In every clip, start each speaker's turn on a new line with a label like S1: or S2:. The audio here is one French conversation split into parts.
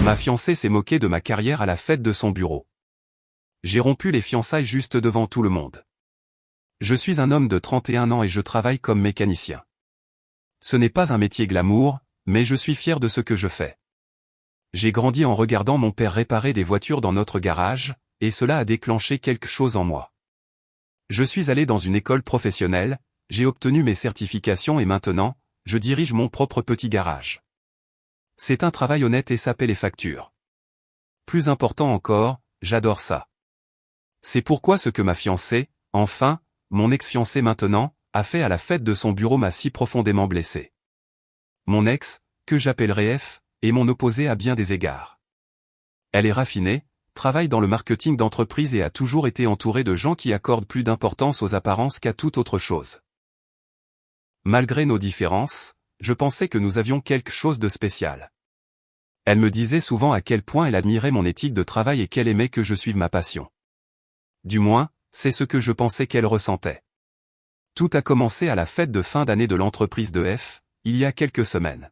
S1: Ma fiancée s'est moquée de ma carrière à la fête de son bureau. J'ai rompu les fiançailles juste devant tout le monde. Je suis un homme de 31 ans et je travaille comme mécanicien. Ce n'est pas un métier glamour, mais je suis fier de ce que je fais. J'ai grandi en regardant mon père réparer des voitures dans notre garage, et cela a déclenché quelque chose en moi. Je suis allé dans une école professionnelle, j'ai obtenu mes certifications et maintenant, je dirige mon propre petit garage. C'est un travail honnête et ça paie les factures. Plus important encore, j'adore ça. C'est pourquoi ce que ma fiancée, enfin, mon ex-fiancée maintenant, a fait à la fête de son bureau m'a si profondément blessé. Mon ex, que j'appellerai F, est mon opposé à bien des égards. Elle est raffinée, travaille dans le marketing d'entreprise et a toujours été entourée de gens qui accordent plus d'importance aux apparences qu'à toute autre chose. Malgré nos différences, je pensais que nous avions quelque chose de spécial. Elle me disait souvent à quel point elle admirait mon éthique de travail et qu'elle aimait que je suive ma passion. Du moins, c'est ce que je pensais qu'elle ressentait. Tout a commencé à la fête de fin d'année de l'entreprise de F, il y a quelques semaines.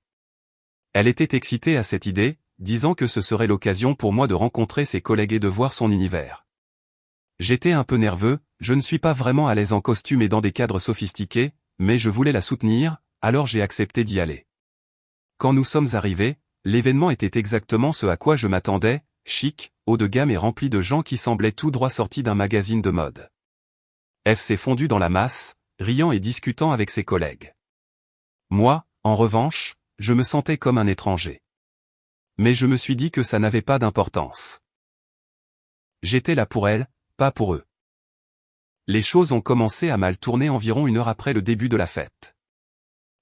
S1: Elle était excitée à cette idée, disant que ce serait l'occasion pour moi de rencontrer ses collègues et de voir son univers. J'étais un peu nerveux, je ne suis pas vraiment à l'aise en costume et dans des cadres sophistiqués, mais je voulais la soutenir, alors j'ai accepté d'y aller. Quand nous sommes arrivés, l'événement était exactement ce à quoi je m'attendais, chic, haut de gamme et rempli de gens qui semblaient tout droit sortis d'un magazine de mode. F s'est fondu dans la masse, riant et discutant avec ses collègues. Moi, en revanche, je me sentais comme un étranger. Mais je me suis dit que ça n'avait pas d'importance. J'étais là pour elle, pas pour eux. Les choses ont commencé à mal tourner environ 1 heure après le début de la fête.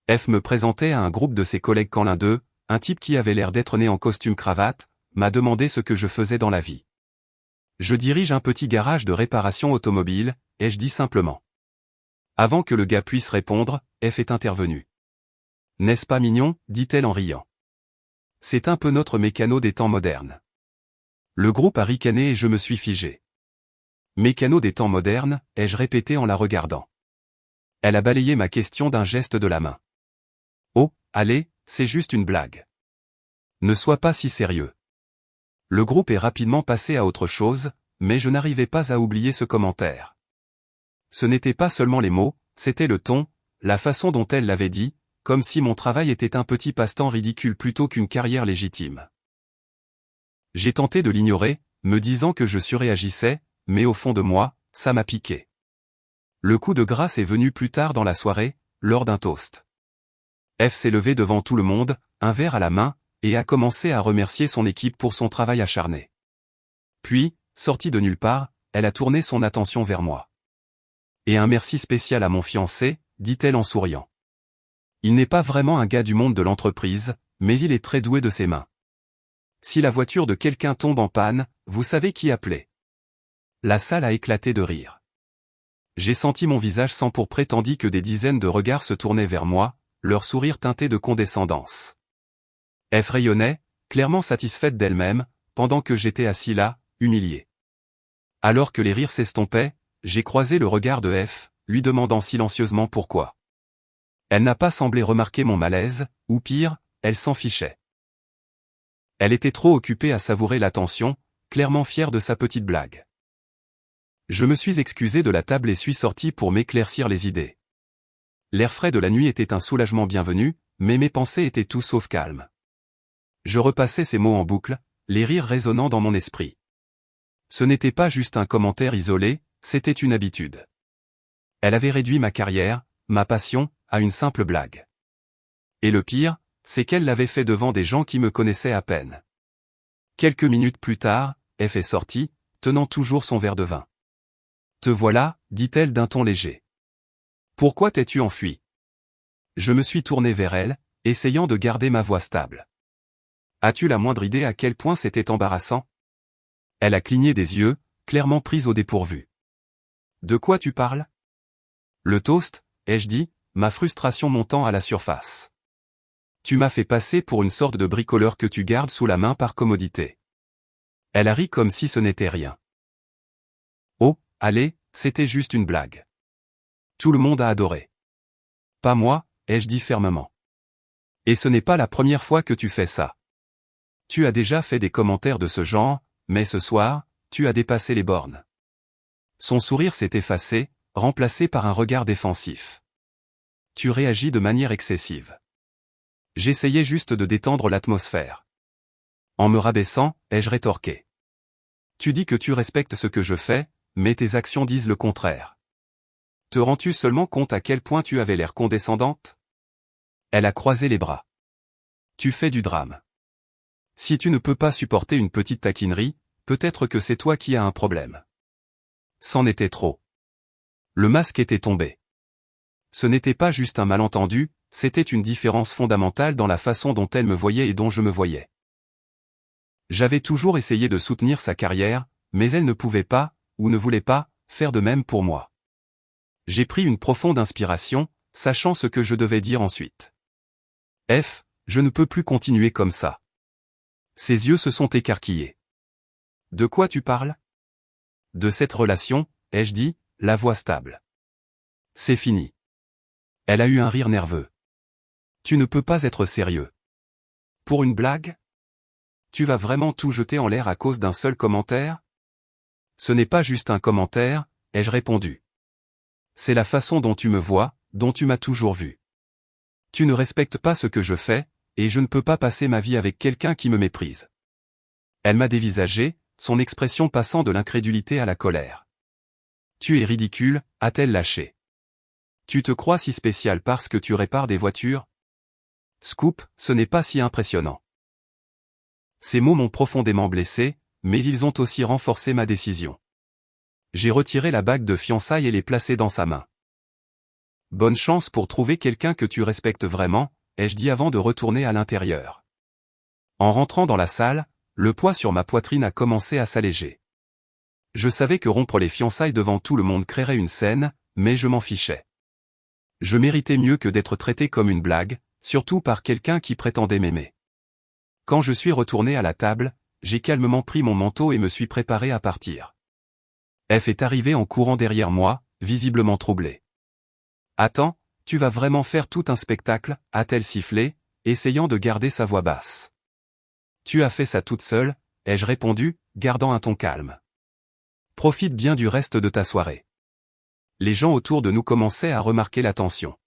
S1: F me présentait à un groupe de ses collègues quand l'un d'eux, un type qui avait l'air d'être né en costume cravate, m'a demandé ce que je faisais dans la vie. Je dirige un petit garage de réparation automobile, ai-je dit simplement. Avant que le gars puisse répondre, F est intervenu. N'est-ce pas mignon, dit-elle en riant. C'est un peu notre mécano des temps modernes. Le groupe a ricané et je me suis figé. Mécano des temps modernes, ai-je répété en la regardant. Elle a balayé ma question d'un geste de la main. Oh, allez, c'est juste une blague. Ne sois pas si sérieux. Le groupe est rapidement passé à autre chose, mais je n'arrivais pas à oublier ce commentaire. Ce n'était pas seulement les mots, c'était le ton, la façon dont elle l'avait dit, comme si mon travail était un petit passe-temps ridicule plutôt qu'une carrière légitime. J'ai tenté de l'ignorer, me disant que je surréagissais, mais au fond de moi, ça m'a piqué. Le coup de grâce est venu plus tard dans la soirée, lors d'un toast. F s'est levé devant tout le monde, un verre à la main, et a commencé à remercier son équipe pour son travail acharné. Puis, sortie de nulle part, elle a tourné son attention vers moi. Et un merci spécial à mon fiancé, dit-elle en souriant. Il n'est pas vraiment un gars du monde de l'entreprise, mais il est très doué de ses mains. Si la voiture de quelqu'un tombe en panne, vous savez qui appeler. La salle a éclaté de rire. J'ai senti mon visage s'empourprer tandis que des dizaines de regards se tournaient vers moi, leur sourire teinté de condescendance. F rayonnait, clairement satisfaite d'elle-même, pendant que j'étais assis là, humilié. Alors que les rires s'estompaient, j'ai croisé le regard de F, lui demandant silencieusement pourquoi. Elle n'a pas semblé remarquer mon malaise, ou pire, elle s'en fichait. Elle était trop occupée à savourer l'attention, clairement fière de sa petite blague. Je me suis excusé de la table et suis sorti pour m'éclaircir les idées. L'air frais de la nuit était un soulagement bienvenu, mais mes pensées étaient tout sauf calmes. Je repassais ces mots en boucle, les rires résonnant dans mon esprit. Ce n'était pas juste un commentaire isolé, c'était une habitude. Elle avait réduit ma carrière, ma passion, à une simple blague. Et le pire, c'est qu'elle l'avait fait devant des gens qui me connaissaient à peine. Quelques minutes plus tard, F est sortie, tenant toujours son verre de vin. « Te voilà, dit-elle d'un ton léger. Pourquoi t'es-tu enfui ? » Je me suis tourné vers elle, essayant de garder ma voix stable. As-tu la moindre idée à quel point c'était embarrassant ? Elle a cligné des yeux, clairement prise au dépourvu. De quoi tu parles ? Le toast, ai-je dit, ma frustration montant à la surface. Tu m'as fait passer pour une sorte de bricoleur que tu gardes sous la main par commodité. Elle a ri comme si ce n'était rien. Oh, allez, c'était juste une blague. Tout le monde a adoré. Pas moi, ai-je dit fermement. Et ce n'est pas la première fois que tu fais ça. Tu as déjà fait des commentaires de ce genre, mais ce soir, tu as dépassé les bornes. Son sourire s'est effacé, remplacé par un regard défensif. Tu réagis de manière excessive. J'essayais juste de détendre l'atmosphère. En me rabaissant, ai-je rétorqué. Tu dis que tu respectes ce que je fais, mais tes actions disent le contraire. Te rends-tu seulement compte à quel point tu avais l'air condescendante? Elle a croisé les bras. Tu fais du drame. Si tu ne peux pas supporter une petite taquinerie, peut-être que c'est toi qui as un problème. C'en était trop. Le masque était tombé. Ce n'était pas juste un malentendu, c'était une différence fondamentale dans la façon dont elle me voyait et dont je me voyais. J'avais toujours essayé de soutenir sa carrière, mais elle ne pouvait pas, ou ne voulait pas, faire de même pour moi. J'ai pris une profonde inspiration, sachant ce que je devais dire ensuite. F, je ne peux plus continuer comme ça. Ses yeux se sont écarquillés. De quoi tu parles? De cette relation, ai-je dit, la voix stable. C'est fini. Elle a eu un rire nerveux. Tu ne peux pas être sérieux. Pour une blague? Tu vas vraiment tout jeter en l'air à cause d'un seul commentaire? Ce n'est pas juste un commentaire, ai-je répondu. C'est la façon dont tu me vois, dont tu m'as toujours vu. Tu ne respectes pas ce que je fais, et je ne peux pas passer ma vie avec quelqu'un qui me méprise. Elle m'a dévisagé, son expression passant de l'incrédulité à la colère. Tu es ridicule, a-t-elle lâché. Tu te crois si spécial parce que tu répares des voitures? Scoop, ce n'est pas si impressionnant. Ces mots m'ont profondément blessé, mais ils ont aussi renforcé ma décision. J'ai retiré la bague de fiançailles et l'ai placée dans sa main. Bonne chance pour trouver quelqu'un que tu respectes vraiment, ai-je dit avant de retourner à l'intérieur. En rentrant dans la salle, le poids sur ma poitrine a commencé à s'alléger. Je savais que rompre les fiançailles devant tout le monde créerait une scène, mais je m'en fichais. Je méritais mieux que d'être traité comme une blague, surtout par quelqu'un qui prétendait m'aimer. Quand je suis retourné à la table, j'ai calmement pris mon manteau et me suis préparé à partir. F est arrivé en courant derrière moi, visiblement troublée. « Attends, tu vas vraiment faire tout un spectacle » a-t-elle sifflé, essayant de garder sa voix basse. « Tu as fait ça toute seule » ai-je répondu, gardant un ton calme. « Profite bien du reste de ta soirée. » Les gens autour de nous commençaient à remarquer la tension.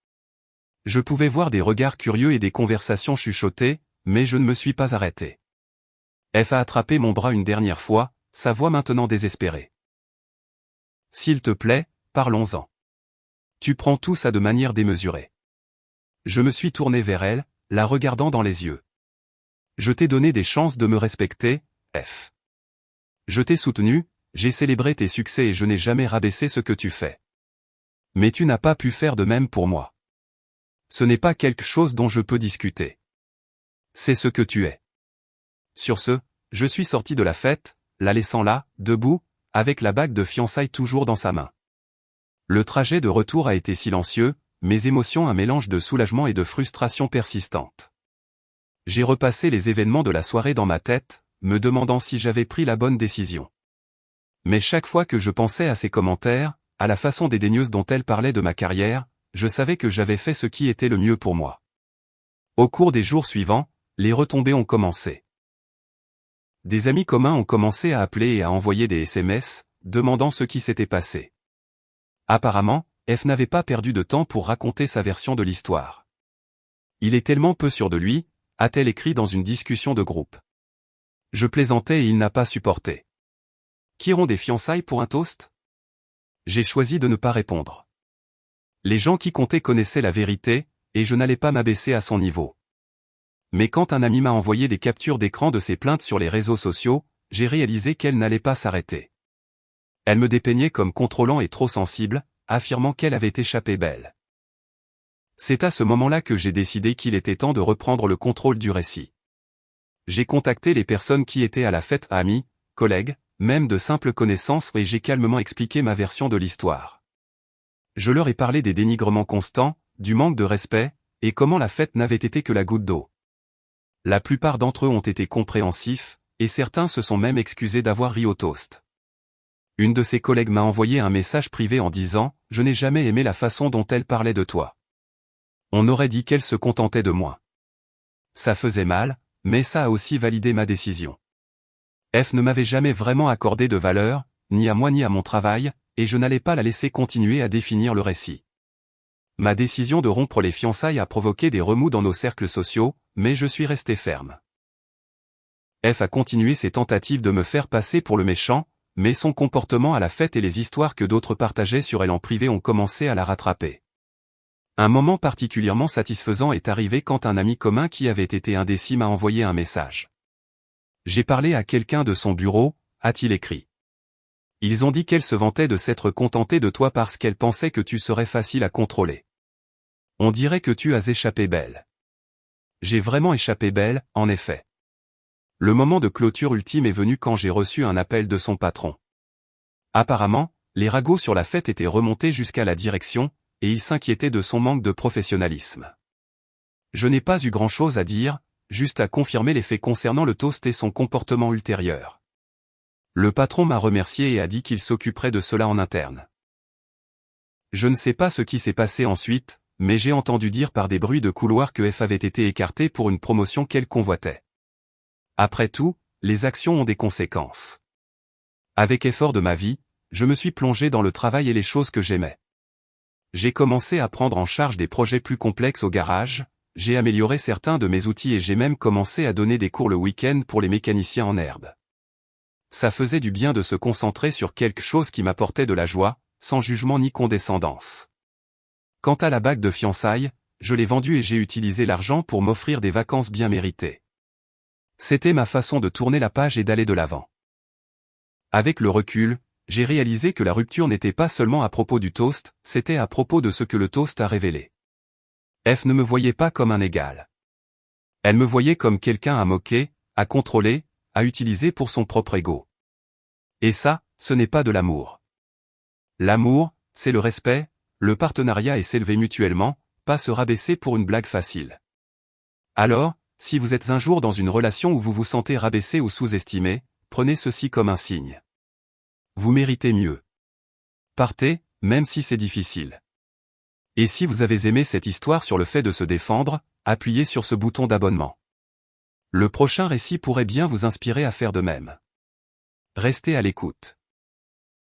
S1: Je pouvais voir des regards curieux et des conversations chuchotées, mais je ne me suis pas arrêté. F a attrapé mon bras une dernière fois, sa voix maintenant désespérée. « S'il te plaît, parlons-en. Tu prends tout ça de manière démesurée. » Je me suis tourné vers elle, la regardant dans les yeux. « Je t'ai donné des chances de me respecter, F. Je t'ai soutenu, j'ai célébré tes succès et je n'ai jamais rabaissé ce que tu fais. Mais tu n'as pas pu faire de même pour moi. Ce n'est pas quelque chose dont je peux discuter. C'est ce que tu es. » Sur ce, je suis sorti de la fête, la laissant là, debout, avec la bague de fiançailles toujours dans sa main. Le trajet de retour a été silencieux, mes émotions un mélange de soulagement et de frustration persistante. J'ai repassé les événements de la soirée dans ma tête, me demandant si j'avais pris la bonne décision. Mais chaque fois que je pensais à ses commentaires, à la façon dédaigneuse dont elle parlait de ma carrière, je savais que j'avais fait ce qui était le mieux pour moi. Au cours des jours suivants, les retombées ont commencé. Des amis communs ont commencé à appeler et à envoyer des SMS, demandant ce qui s'était passé. Apparemment, F n'avait pas perdu de temps pour raconter sa version de l'histoire. Il est tellement peu sûr de lui, a-t-elle écrit dans une discussion de groupe. Je plaisantais et il n'a pas supporté. Qu'iront des fiançailles pour un toast? J'ai choisi de ne pas répondre. Les gens qui comptaient connaissaient la vérité, et je n'allais pas m'abaisser à son niveau. Mais quand un ami m'a envoyé des captures d'écran de ses plaintes sur les réseaux sociaux, j'ai réalisé qu'elle n'allait pas s'arrêter. Elle me dépeignait comme contrôlant et trop sensible, affirmant qu'elle avait échappé belle. C'est à ce moment-là que j'ai décidé qu'il était temps de reprendre le contrôle du récit. J'ai contacté les personnes qui étaient à la fête, amis, collègues, même de simples connaissances, et j'ai calmement expliqué ma version de l'histoire. Je leur ai parlé des dénigrements constants, du manque de respect, et comment la fête n'avait été que la goutte d'eau. La plupart d'entre eux ont été compréhensifs, et certains se sont même excusés d'avoir ri au toast. Une de ses collègues m'a envoyé un message privé en disant « Je n'ai jamais aimé la façon dont elle parlait de toi. On aurait dit qu'elle se contentait de moi. » Ça faisait mal, mais ça a aussi validé ma décision. F ne m'avait jamais vraiment accordé de valeur, ni à moi ni à mon travail, et je n'allais pas la laisser continuer à définir le récit. Ma décision de rompre les fiançailles a provoqué des remous dans nos cercles sociaux, mais je suis resté ferme. F a continué ses tentatives de me faire passer pour le méchant, mais son comportement à la fête et les histoires que d'autres partageaient sur elle en privé ont commencé à la rattraper. Un moment particulièrement satisfaisant est arrivé quand un ami commun qui avait été indécis m'a envoyé un message. J'ai parlé à quelqu'un de son bureau, a-t-il écrit. Ils ont dit qu'elle se vantait de s'être contentée de toi parce qu'elle pensait que tu serais facile à contrôler. On dirait que tu as échappé belle. J'ai vraiment échappé belle, en effet. Le moment de clôture ultime est venu quand j'ai reçu un appel de son patron. Apparemment, les ragots sur la fête étaient remontés jusqu'à la direction, et il s'inquiétait de son manque de professionnalisme. Je n'ai pas eu grand-chose à dire, juste à confirmer les faits concernant le toast et son comportement ultérieur. Le patron m'a remercié et a dit qu'il s'occuperait de cela en interne. Je ne sais pas ce qui s'est passé ensuite, mais j'ai entendu dire par des bruits de couloir que F avait été écarté pour une promotion qu'elle convoitait. Après tout, les actions ont des conséquences. Avec effort de ma vie, je me suis plongé dans le travail et les choses que j'aimais. J'ai commencé à prendre en charge des projets plus complexes au garage, j'ai amélioré certains de mes outils et j'ai même commencé à donner des cours le week-end pour les mécaniciens en herbe. Ça faisait du bien de se concentrer sur quelque chose qui m'apportait de la joie, sans jugement ni condescendance. Quant à la bague de fiançailles, je l'ai vendue et j'ai utilisé l'argent pour m'offrir des vacances bien méritées. C'était ma façon de tourner la page et d'aller de l'avant. Avec le recul, j'ai réalisé que la rupture n'était pas seulement à propos du toast, c'était à propos de ce que le toast a révélé. F ne me voyait pas comme un égal. Elle me voyait comme quelqu'un à moquer, à contrôler, à utiliser pour son propre ego. Et ça, ce n'est pas de l'amour. L'amour, c'est le respect, le partenariat et s'élever mutuellement, pas se rabaisser pour une blague facile. Alors, si vous êtes un jour dans une relation où vous vous sentez rabaissé ou sous-estimé, prenez ceci comme un signe. Vous méritez mieux. Partez, même si c'est difficile. Et si vous avez aimé cette histoire sur le fait de se défendre, appuyez sur ce bouton d'abonnement. Le prochain récit pourrait bien vous inspirer à faire de même. Restez à l'écoute.